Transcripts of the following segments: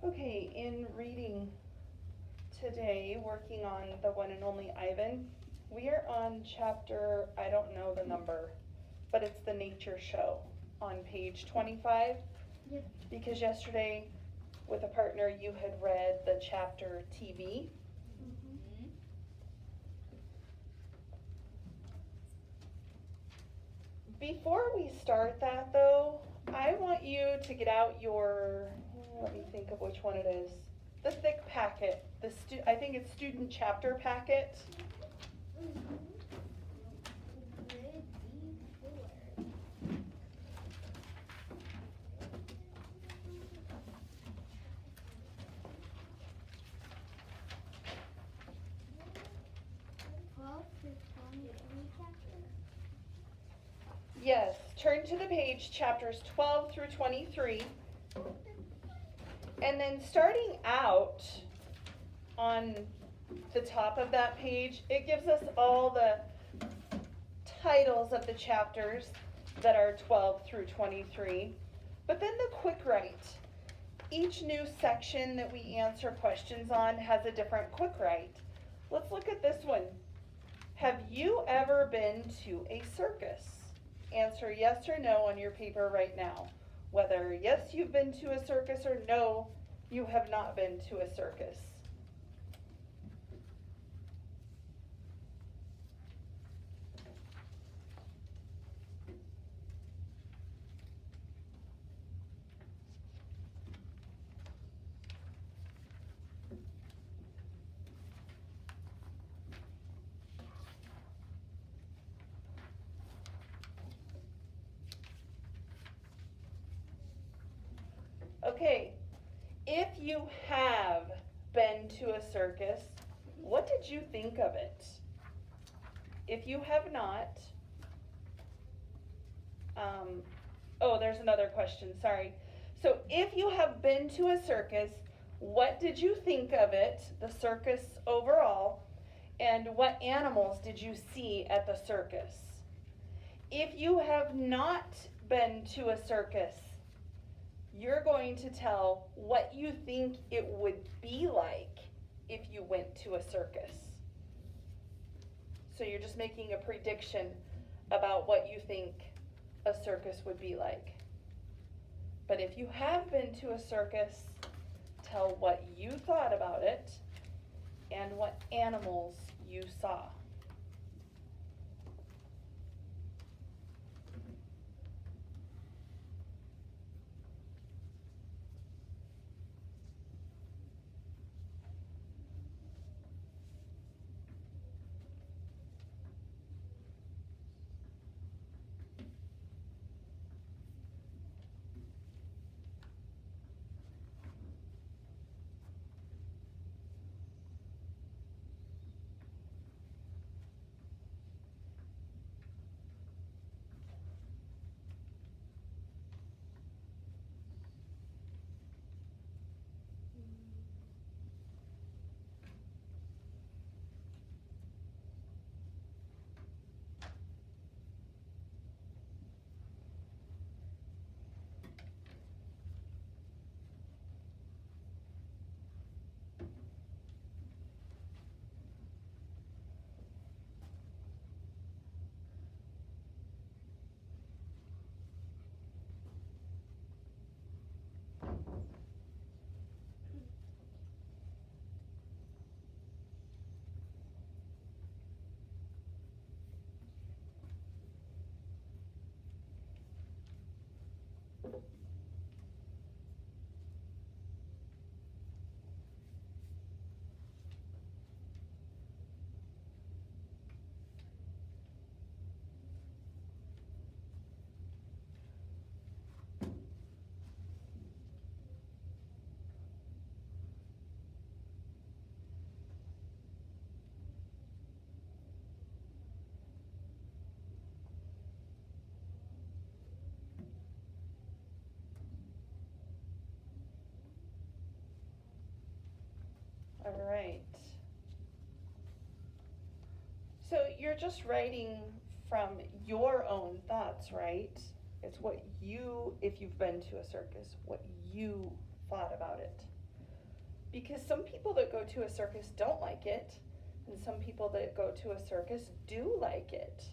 Okay, in reading today, working on the one and only Ivan, we are on chapter, I don't know the number, but it's the nature show on page 25. Yep. Because yesterday, with a partner, you had read the chapter TV. Mm-hmm. Before we start that though, I want you to get out your, let me think of which one it is, the thick packet, I think it's student chapter packet. Yes, turn to the page, chapters 12 through 23. And then starting out on the top of that page, it gives us all the titles of the chapters that are 12 through 23. But then the quick write. Each new section that we answer questions on has a different quick write. Let's look at this one. Have you ever been to a circus? Answer yes or no on your paper right now. Whether yes, you've been to a circus, or no, you have not been to a circus. Okay, if you have been to a circus, what did you think of it? If you have not, there's another question, sorry. So if you have been to a circus, what did you think of it, the circus overall, and what animals did you see at the circus? If you have not been to a circus, you're going to tell what you think it would be like if you went to a circus. So you're just making a prediction about what you think a circus would be like. But if you have been to a circus, tell what you thought about it and what animals you saw. All right. So you're just writing from your own thoughts, right? It's what you, if you've been to a circus, what you thought about it. Because some people that go to a circus don't like it, and some people that go to a circus do like it.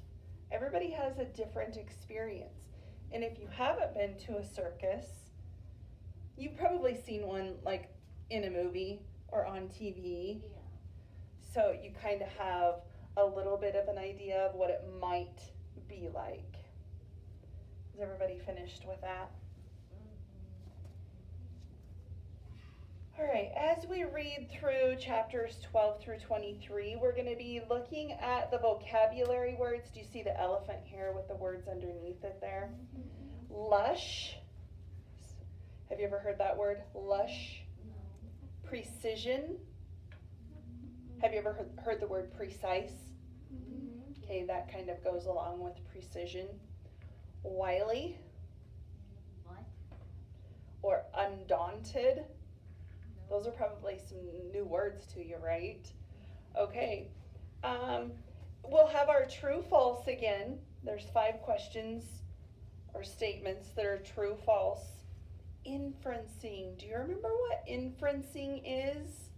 Everybody has a different experience. And if you haven't been to a circus, you've probably seen one like in a movie or on TV. Yeah. So you kind of have a little bit of an idea of what it might be like. Is everybody finished with that? All right, as we read through chapters 12 through 23, we're going to be looking at the vocabulary words. Do you see the elephant here with the words underneath it there? Lush. Have you ever heard that word? Lush. Precision. Have you ever heard the word precise? Okay, that kind of goes along with precision. Wily. What? Or undaunted. Those are probably some new words to you, right? Okay. We'll have our true false again. There's 5 questions or statements that are true false. Inferencing. Do you remember what inferencing is?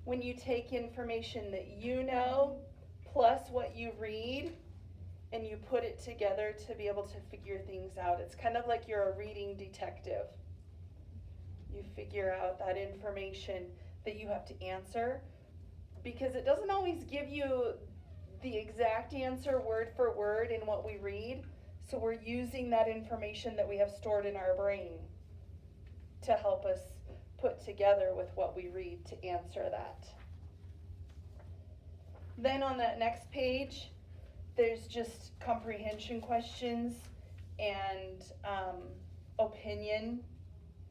When you take information that you know plus what you read and you put it together to be able to figure things out. It's kind of like you're a reading detective. You figure out that information that you have to answer because it doesn't always give you the exact answer word for word in what we read. So we're using that information that we have stored in our brain to help us put together with what we read to answer that. Then on that next page, there's just comprehension questions and opinion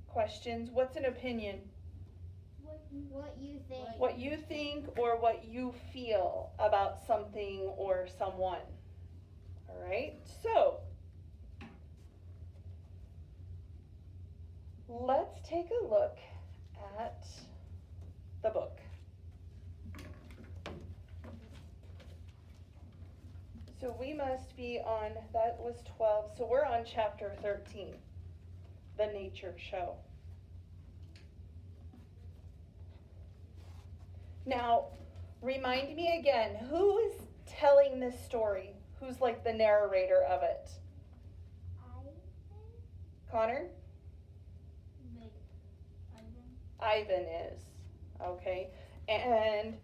questions. What's an opinion? What you think. What you think or what you feel about something or someone. All right, so let's take a look at the book. So we must be on, that was 12, so we're on chapter 13, the nature show. Now, remind me again, who is telling this story? Who's like the narrator of it? Connor? Ivan is. Okay. And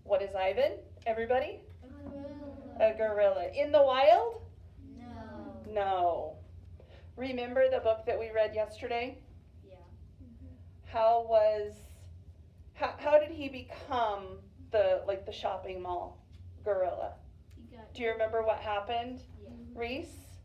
what is Ivan? Everybody? A gorilla. In the wild? No. No. Remember the book that we read yesterday? Yeah. How did he become the shopping mall gorilla? Do you remember what happened? Yeah. Reese?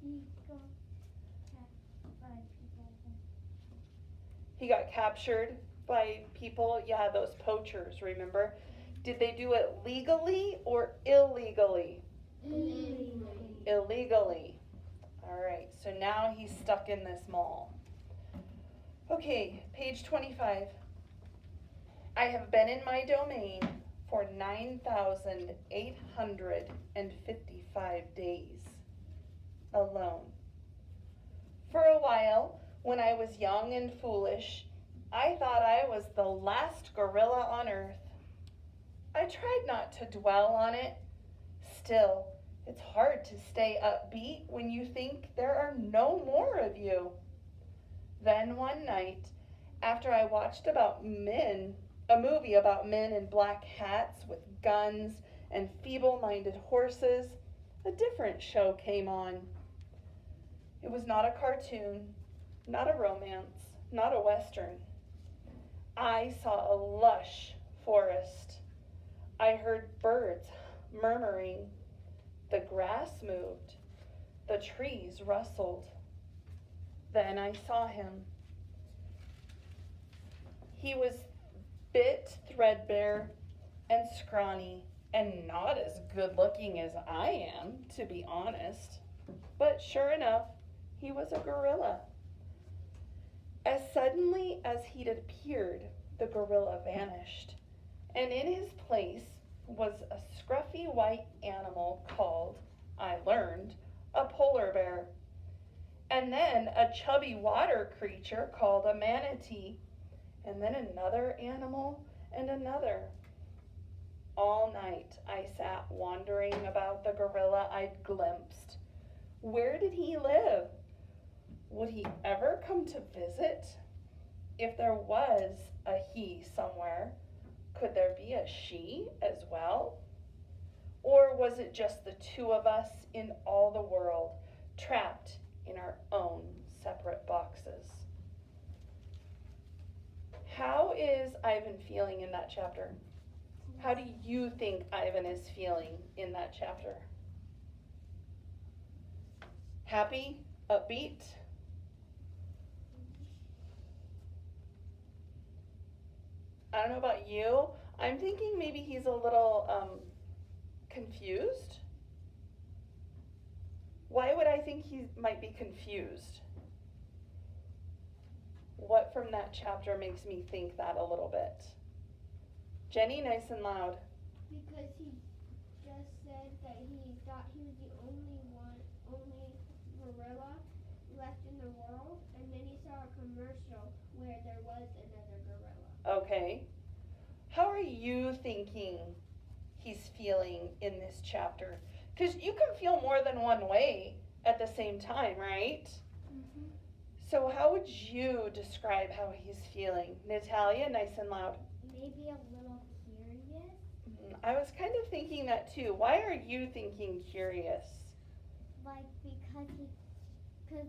He got captured by people. Yeah, those poachers, remember? Did they do it legally or illegally? Illegally. All right, so now he's stuck in this mall. Okay, page 25. I have been in my domain for 9,855 days alone. For a while, when I was young and foolish, I thought I was the last gorilla on earth. I tried not to dwell on it. Still, it's hard to stay upbeat when you think there are no more of you. Then one night, after I watched a movie about men in black hats with guns and feeble-minded horses, a different show came on. It was not a cartoon, not a romance, not a western. I saw a lush forest. I heard birds murmuring. The grass moved. The trees rustled. Then I saw him. He was bit threadbare and scrawny and not as good looking as I am, to be honest. But sure enough, he was a gorilla. As suddenly as he'd appeared, the gorilla vanished, and in his place was a scruffy white animal called, I learned, a polar bear. and then a chubby water creature called a manatee, and then another animal and another. All night I sat wondering about the gorilla I'd glimpsed. Where did he live? Would he ever come to visit? If there was a he somewhere, could there be a she as well? Or was it just the two of us in all the world, trapped in our own separate boxes? How is Ivan feeling in that chapter? How do you think Ivan is feeling in that chapter? Happy? Upbeat? I don't know about you. I'm thinking maybe he's a little confused. Why would I think he might be confused? What from that chapter makes me think that a little bit? Jenny, nice and loud. Because he just said that he thought he was the only gorilla left in the world, and then he saw a commercial where there was another gorilla. Okay. How are you thinking he's feeling in this chapter? Because you can feel more than one way at the same time, right? Mm-hmm. So how would you describe how he's feeling? Natalia, nice and loud. Maybe a little curious. I was kind of thinking that too. Why are you thinking curious? Like, because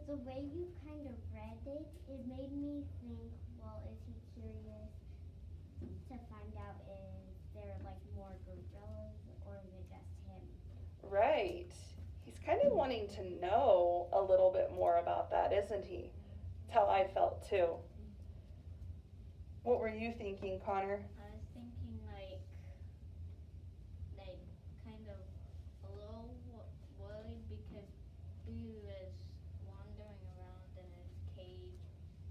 the way you kind of read it, it made me think, well, is he curious to find out if there are like more gorillas or is it just him? Right. He's kind of wanting to know a little bit more about that, isn't he? That's how I felt too. What were you thinking, Connor? I was thinking like kind of a little worried because he was wandering around in his cage,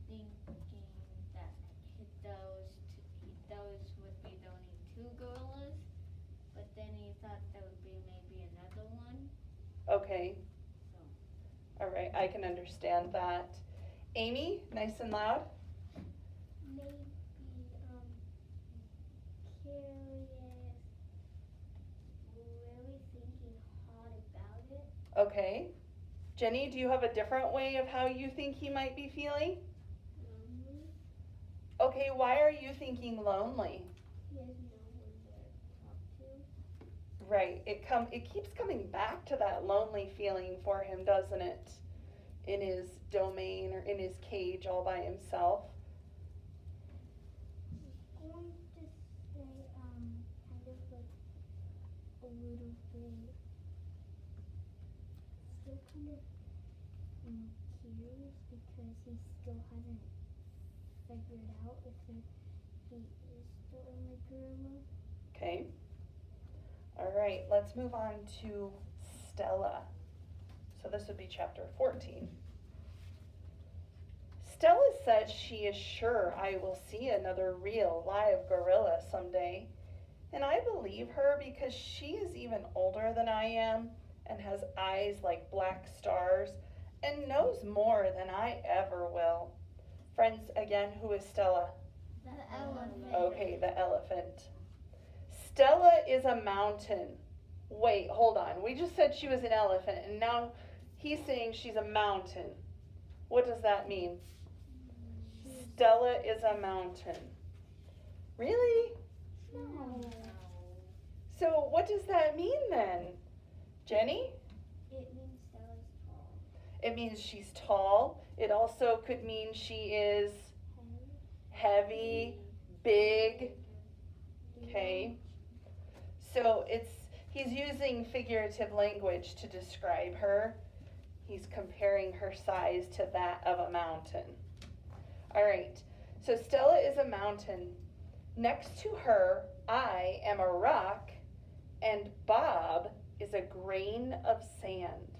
thinking that those would be the only two gorillas, but then he thought there would be maybe another one. Okay. So. All right, I can understand that. Amy, nice and loud. Maybe curious, really thinking hard about it. Okay. Jenny, do you have a different way of how you think he might be feeling? Lonely. Okay, why are you thinking lonely? He has no one to talk to. Right. It keeps coming back to that lonely feeling for him, doesn't it? In his domain or in his cage all by himself. I'm going to say kind of like a little bit still kind of curious because he still hasn't figured out if he is the only gorilla. Okay. All right, let's move on to Stella. So this would be chapter 14. Stella says she is sure I will see another real live gorilla someday. And I believe her because she is even older than I am and has eyes like black stars and knows more than I ever will. Friends, again, who is Stella? The elephant. Okay, the elephant. Stella is a mountain. Wait, hold on. We just said she was an elephant, and now he's saying she's a mountain. What does that mean? Stella is a mountain. Really? No. So what does that mean then? Jenny? It means Stella's tall. It means she's tall. It also could mean she is heavy, big. Okay. So he's using figurative language to describe her. He's comparing her size to that of a mountain. All right. So Stella is a mountain. Next to her, I am a rock, and Bob is a grain of sand.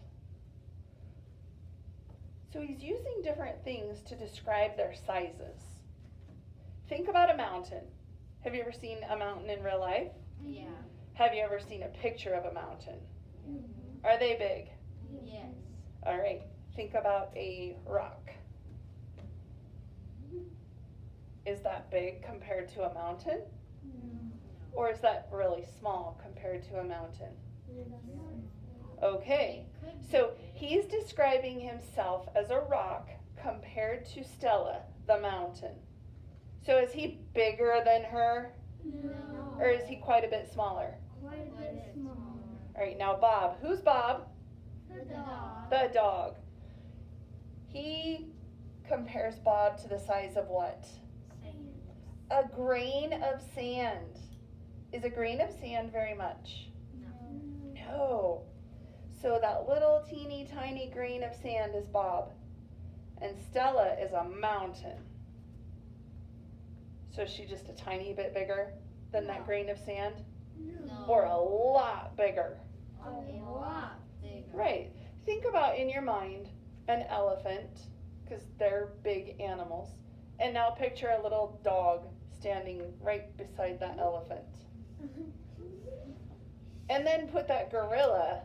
So he's using different things to describe their sizes. Think about a mountain. Have you ever seen a mountain in real life? Yeah. Have you ever seen a picture of a mountain? Mm-hmm. Are they big? Yes. All right. think about a rock. Is that big compared to a mountain? Or is that really small compared to a mountain? Okay, so he's describing himself as a rock compared to Stella, the mountain. So is he bigger than her? No. Or is he quite a bit smaller? Quite a bit smaller. All right, now Bob. Who's Bob? The dog. The dog. He compares Bob to the size of what? A grain of sand. Is a grain of sand very much? No. So that little teeny tiny grain of sand is Bob. And Stella is a mountain. So is she just a tiny bit bigger than that grain of sand? No. Or a lot bigger? A lot bigger. Right. Think about in your mind an elephant, because they're big animals. And now picture a little dog standing right beside that elephant. And then put that gorilla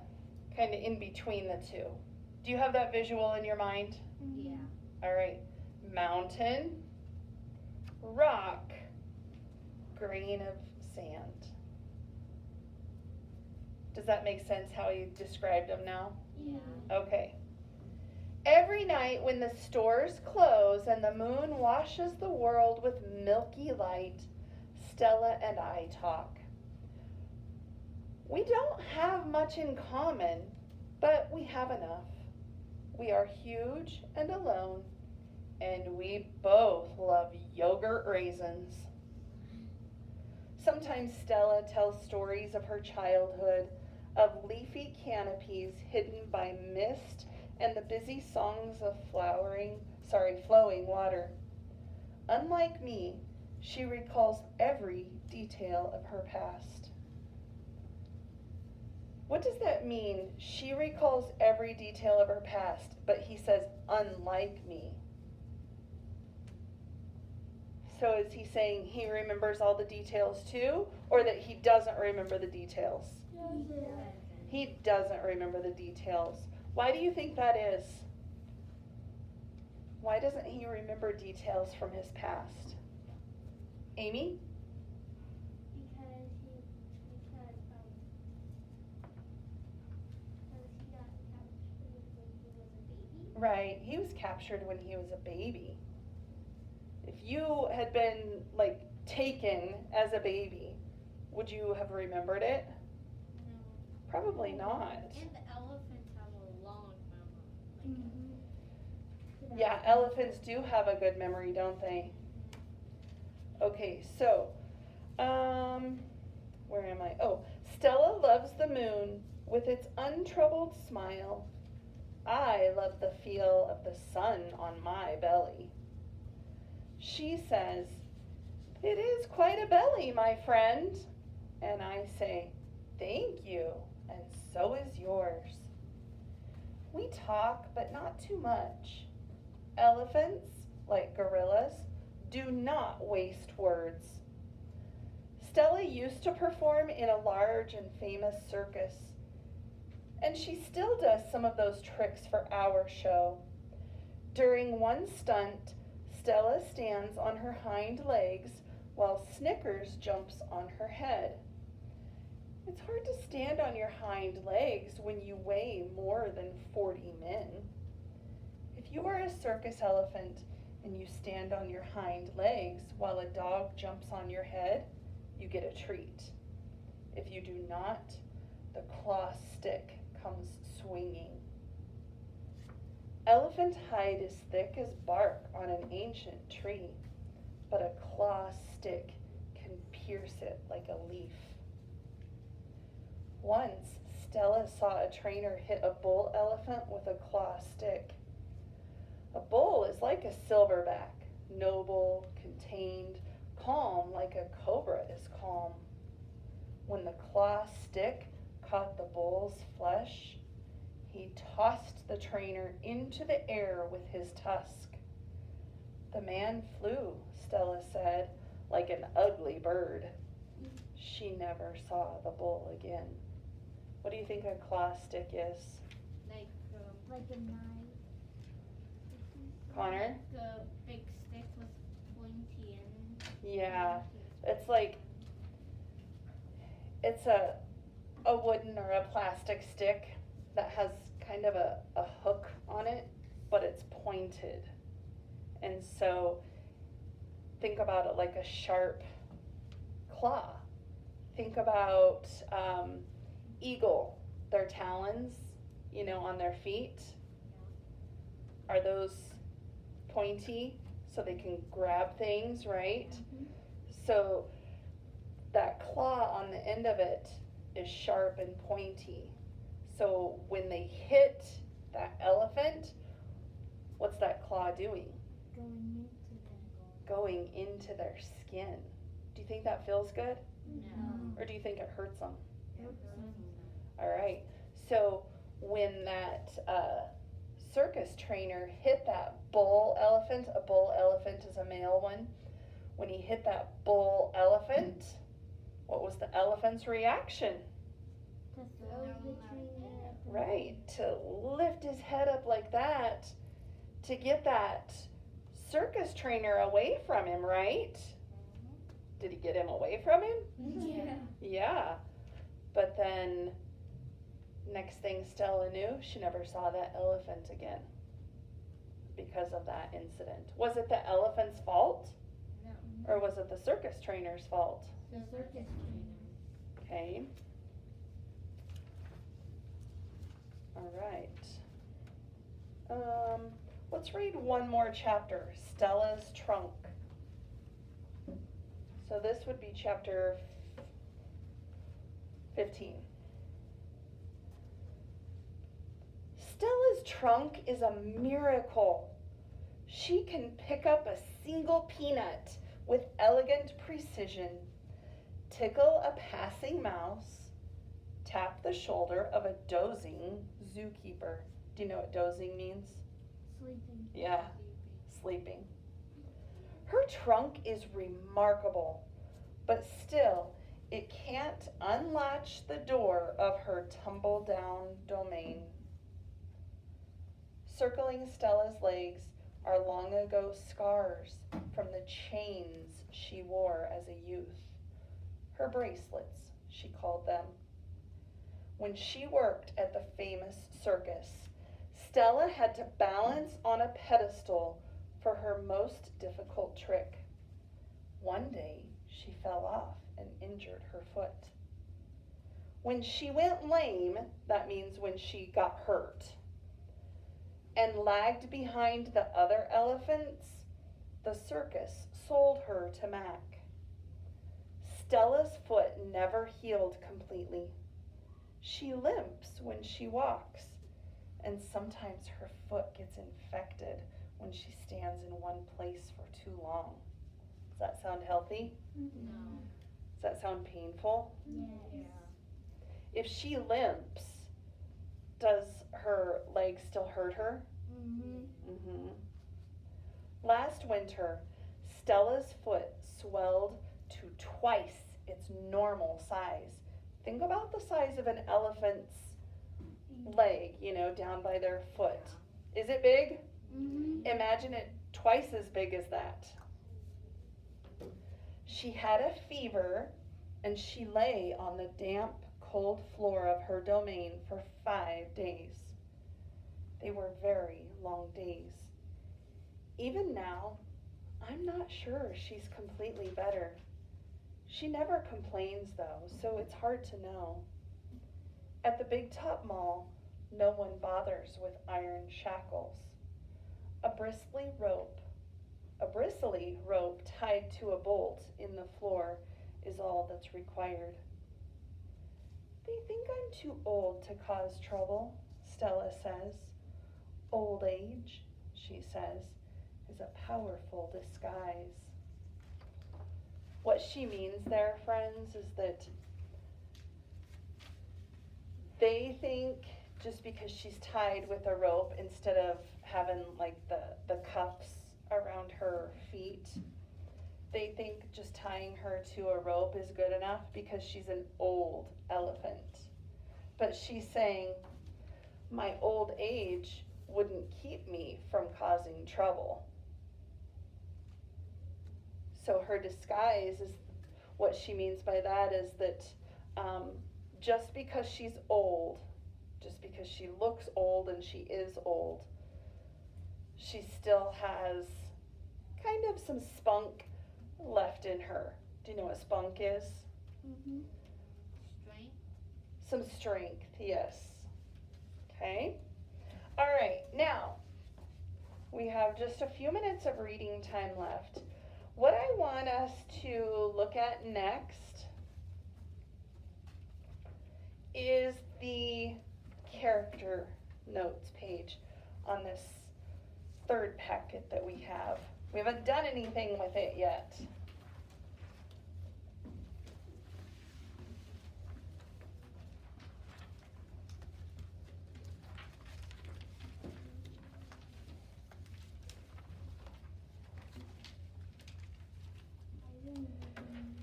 kind of in between the two. Do you have that visual in your mind? Yeah. All right. Mountain, rock, grain of sand. Does that make sense how you described them now? Yeah. Okay. Every night when the stores close and the moon washes the world with milky light, Stella and I talk. We don't have much in common, but we have enough. We are huge and alone, and we both love yogurt raisins. Sometimes Stella tells stories of her childhood, of leafy canopies hidden by mist and the busy songs of flowing water. Unlike me, she recalls every detail of her past. What does that mean? She recalls every detail of her past, but he says, unlike me. So is he saying he remembers all the details too, or that he doesn't remember the details? He doesn't remember the details. Why do you think that is? Why doesn't he remember details from his past? Amy? Because he got captured when he was a baby. Right, he was captured when he was a baby. If you had been, taken as a baby, would you have remembered it? No. Probably not. And the elephants have a long memory. Yeah, elephants do have a good memory, don't they? Okay, so, where am I? Oh, Stella loves the moon with its untroubled smile. I love the feel of the sun on my belly. She says, "It is quite a belly, my friend." And I say, "Thank you, and so is yours." We talk, but not too much. Elephants, like gorillas, do not waste words. Stella used to perform in a large and famous circus, and she still does some of those tricks for our show. During one stunt, Stella stands on her hind legs while Snickers jumps on her head. It's hard to stand on your hind legs when you weigh more than 40 men. If you are a circus elephant and you stand on your hind legs while a dog jumps on your head, you get a treat. If you do not, the claw stick comes swinging. Elephant hide is thick as bark on an ancient tree, but a claw stick can pierce it like a leaf. Once, Stella saw a trainer hit a bull elephant with a claw stick. A bull is like a silverback, noble, contained, calm like a cobra is calm. When the claw stick caught the bull's flesh, he tossed the trainer into the air with his tusk. The man flew, Stella said, like an ugly bird. She never saw the bull again. What do you think a claw stick is? Like Like a knife. Connor? Like a big stick with pointy end. Yeah, it's like, it's a wooden or a plastic stick that has kind of a hook on it, but it's pointed. And so think about it like a sharp claw. Think about eagle, their talons, on their feet. Are those pointy so they can grab things, right? So that claw on the end of it is sharp and pointy. So when they hit that elephant, what's that claw doing? Going into their skin. Do you think that feels good? No. Or do you think it hurts them? All right. So when that circus trainer hit that bull elephant, a bull elephant is a male one. When he hit that bull elephant, what was the elephant's reaction? Right, to lift his head up like that to get that circus trainer away from him, right? Did he get him away from him? Yeah. Yeah. But then, next thing Stella knew, she never saw that elephant again because of that incident. Was it the elephant's fault? No. Or was it the circus trainer's fault? The circus trainer. Okay. All right. Let's read one more chapter, Stella's Trunk. So this would be chapter 15. Stella's trunk is a miracle. She can pick up a single peanut with elegant precision, tickle a passing mouse, tap the shoulder of a dozing zookeeper. Do you know what dozing means? Sleeping. Yeah, sleeping. Her trunk is remarkable, but still, it can't unlatch the door of her tumble-down domain. Circling Stella's legs are long ago scars from the chains she wore as a youth. Her bracelets, she called them. When she worked at the famous circus, Stella had to balance on a pedestal for her most difficult trick. One day, she fell off and injured her foot. When she went lame, that means when she got hurt, and lagged behind the other elephants, the circus sold her to Mac. Stella's foot never healed completely. She limps when she walks, and sometimes her foot gets infected when she stands in one place for too long. Does that sound healthy? No. Does that sound painful? Yeah. If she limps, does her leg still hurt her? Mm-hmm. Last winter, Stella's foot swelled to twice its normal size. Think about the size of an elephant's leg, down by their foot. Is it big? Imagine it twice as big as that. She had a fever, and she lay on the damp, cold floor of her domain for 5 days. They were very long days. Even now, I'm not sure she's completely better. She never complains though, so it's hard to know. At the Big Top Mall, no one bothers with iron shackles. A bristly rope tied to a bolt in the floor is all that's required. They think I'm too old to cause trouble, Stella says. Old age, she says, is a powerful disguise. What she means there, friends, is that they think just because she's tied with a rope instead of having like the cuffs around her feet, they think just tying her to a rope is good enough because she's an old elephant. But she's saying, my old age wouldn't keep me from causing trouble. So her disguise is, what she means by that is that just because she's old, just because she looks old and she is old, she still has kind of some spunk left in her. Do you know what spunk is? Mm-hmm. Strength. Some strength, yes. Okay. All right, now we have just a few minutes of reading time left. What I want us to look at next is the character notes page on this third packet that we have. We haven't done anything with it yet.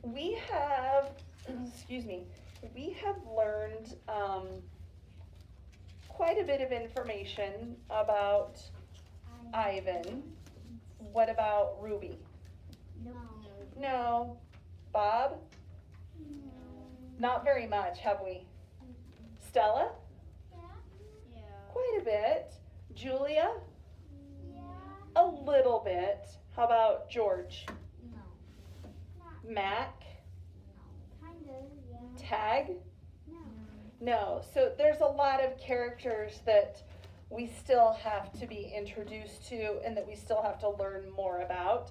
We have, excuse me, we have learned quite a bit of information about Ivan. What about Ruby? No. No. Bob? No. Not very much, have we? Stella? Yeah. Quite a bit. Julia? Yeah. A little bit. How about George? No. Mac? Kind of, yeah. Tag? No. No. So there's a lot of characters that we still have to be introduced to and that we still have to learn more about.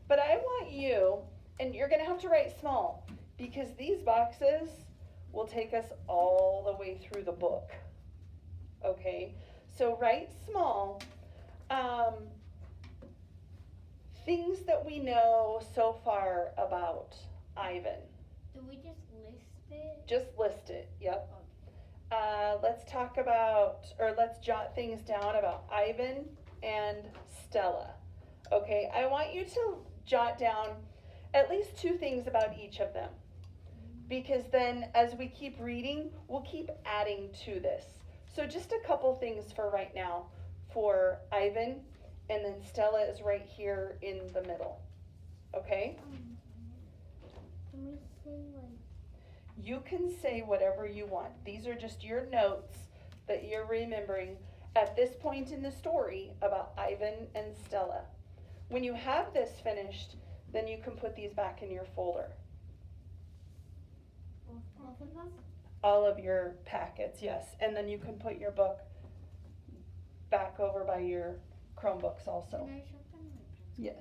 But I want you, and you're going to have to write small, because these boxes will take us all the way through the book. Okay? So write small. Things that we know so far about Ivan. Do we just list it? Just list it, yep. Let's talk about, or let's jot things down about Ivan and Stella. Okay, I want you to jot down at least 2 things about each of them. Because then as we keep reading, we'll keep adding to this. So just a couple things for right now for Ivan, and then Stella is right here in the middle. Okay? Can we say like? You can say whatever you want. These are just your notes that you're remembering at this point in the story about Ivan and Stella. When you have this finished, then you can put these back in your folder. Both of us? All of your packets, yes. And then you can put your book back over by your Chromebooks also. Can I sharpen my pencil? Yes.